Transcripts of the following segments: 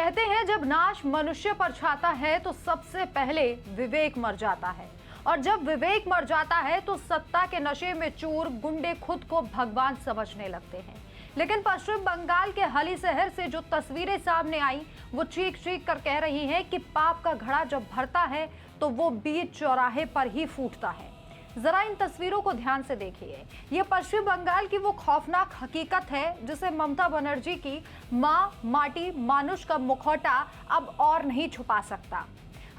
कहते हैं जब नाश मनुष्य पर छाता है तो सबसे पहले विवेक मर जाता है, और जब विवेक मर जाता है तो सत्ता के नशे में चूर गुंडे खुद को भगवान समझने लगते हैं। लेकिन पश्चिम बंगाल के हली शहर से जो तस्वीरें सामने आई वो चीख चीख कर कह रही हैं कि पाप का घड़ा जब भरता है तो वो बीच चौराहे पर ही फूटता है। जरा इन तस्वीरों को ध्यान से देखिए। ये पश्चिम बंगाल की वो खौफनाक हकीकत है जिसे ममता बनर्जी की मां माटी मानुष का मुखौटा अब और नहीं छुपा सकता।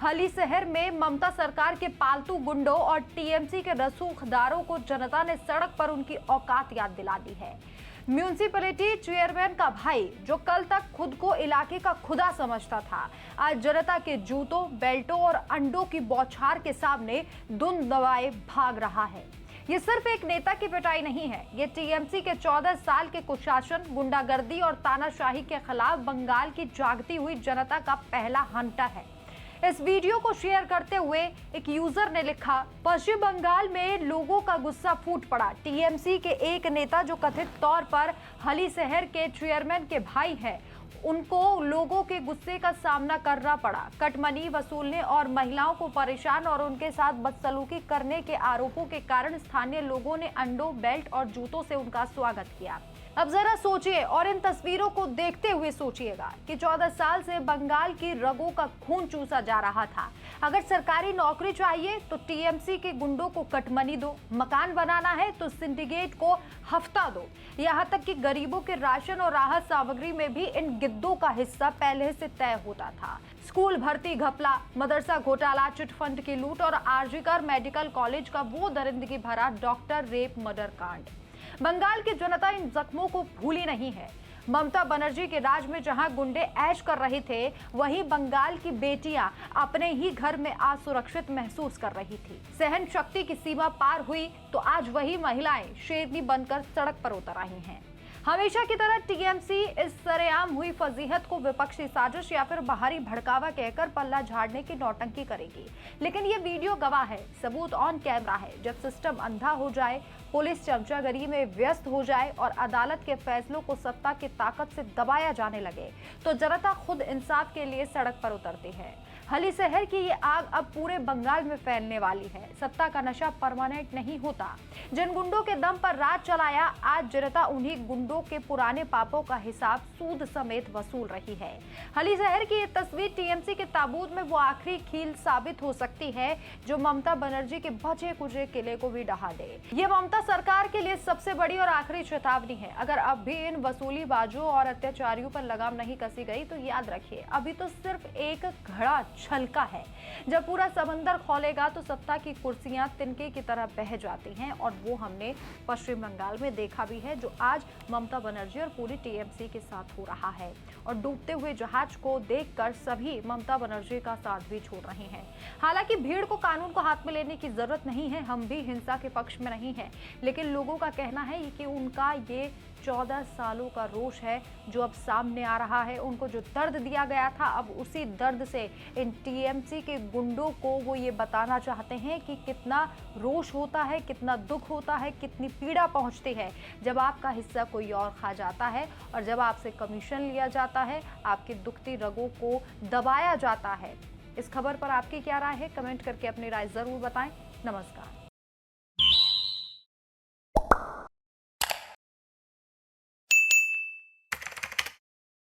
हली शहर में ममता सरकार के पालतू गुंडों और टीएमसी के रसूखदारों को जनता ने सड़क पर उनकी औकात याद दिला दी है। म्यूनिसिपैलिटी चेयरमैन का भाई जो कल तक खुद को इलाके का खुदा समझता था, आज जनता के जूतों, बेल्टों और अंडों की बौछार के सामने धुंध दबाए भाग रहा है। ये सिर्फ एक नेता की पिटाई नहीं है, ये टीएमसी के 14 साल के कुशासन, गुंडागर्दी और तानाशाही के खिलाफ बंगाल की जागती हुई जनता का पहला हंटर है। इस वीडियो को शेयर करते हुए एक यूजर ने लिखा, पश्चिम बंगाल में लोगों का गुस्सा फूट पड़ा। टीएमसी के एक नेता जो कथित तौर पर हली शहर के चेयरमैन के भाई हैं, उनको लोगों के गुस्से का सामना करना पड़ा। कटमनी वसूलने और महिलाओं को परेशान और उनके साथ बदसलूकी करने के आरोपों के कारण स्थानीय लोगों ने अंडों, बेल्ट और जूतों से उनका स्वागत किया। अब जरा सोचिए और इन तस्वीरों को देखते हुए सोचिएगा कि 14 साल से बंगाल की रगों का खून चूसा जा रहा था। अगर सरकारी नौकरी चाहिए तो टीएमसी के गुंडों को कटमनी दो, मकान बनाना है तो सिंडिकेट को हफ्ता दो, यहाँ तक कि गरीबों के राशन और राहत सामग्री में भी इन गिद्दों का हिस्सा पहले से तय होता था। स्कूल भर्ती घपला, मदरसा घोटाला, चिटफंड की लूट और आरजीकर मेडिकल कॉलेज का वो दरिंदगी भरा डॉक्टर रेप मर्डर कांड। बंगाल की जनता इन जख्मों को भूली नहीं है। ममता बनर्जी के राज में जहां गुंडे ऐश कर रहे थे, वहीं बंगाल की बेटियां अपने ही घर में असुरक्षित महसूस कर रही थी। सहन शक्ति की सीमा पार हुई तो आज वही महिलाएं शेरनी बनकर सड़क पर उतर आई हैं। हमेशा की तरह टीएमसी इस सरेआम हुई फजीहत को विपक्षी साजिश या फिर बाहरी भड़कावा कहकर पल्ला झाड़ने की नौटंकी करेगी। लेकिन ये वीडियो गवाह है, सबूत ऑन कैमरा है। जब सिस्टम अंधा हो जाए, पुलिस चमचागिरी में व्यस्त हो जाए और अदालत के फैसलों को सत्ता की ताकत से दबाया जाने लगे, तो जनता खुद इंसाफ के लिए सड़क पर उतरती है। हली शहर की ये आग अब पूरे बंगाल में फैलने वाली है। सत्ता का नशा परमानेंट नहीं होता। जिन गुंडों के दम पर राज चलाया, आज जनता उन्हीं गुंडों के पुराने पापों का हिसाब सूद समेत वसूल रही है। हली शहर की ये तस्वीर टीएमसी के ताबूत में वो आखिरी कील साबित हो सकती है जो ममता बनर्जी के बचे कुचे किले को भी ढहा दे। ये ममता सरकार के लिए सबसे बड़ी और आखिरी चेतावनी है। अगर अब भी इन वसूलीबाजों और अत्याचारियों पर लगाम नहीं कसी गई तो याद रखिए, अभी तो सिर्फ एक घड़ा छलका है। जब पूरा समंदर खोलेगा तो सत्ता की कुर्सियां तिनके की तरह बह जाती हैं, और वो हमने पश्चिम बंगाल में देखा भी है, जो आज ममता बनर्जी और पूरी टीएमसी के साथ हो रहा है। और डूबते हुए जहाज को देखकर सभी ममता बनर्जी का साथ भी छोड़ रहे हैं। हालांकि भीड़ को कानून को हाथ में लेने की जरूरत नहीं है, हम भी हिंसा के पक्ष में नहीं है, लेकिन लोगों का कहना है कि उनका ये 14 सालों का रोष है जो अब सामने आ रहा है। उनको जो दर्द दिया गया था, अब उसी दर्द से इन टीएमसी के गुंडों को वो ये बताना चाहते हैं कि कितना रोष होता है, कितना दुख होता है, कितनी पीड़ा पहुंचती है जब आपका हिस्सा कोई और खा जाता है, और जब आपसे कमीशन लिया जाता है, आपकी दुखती रगों को दबाया जाता है। इस खबर पर आपकी क्या राय है? कमेंट करके अपनी राय जरूर बताएं। नमस्कार।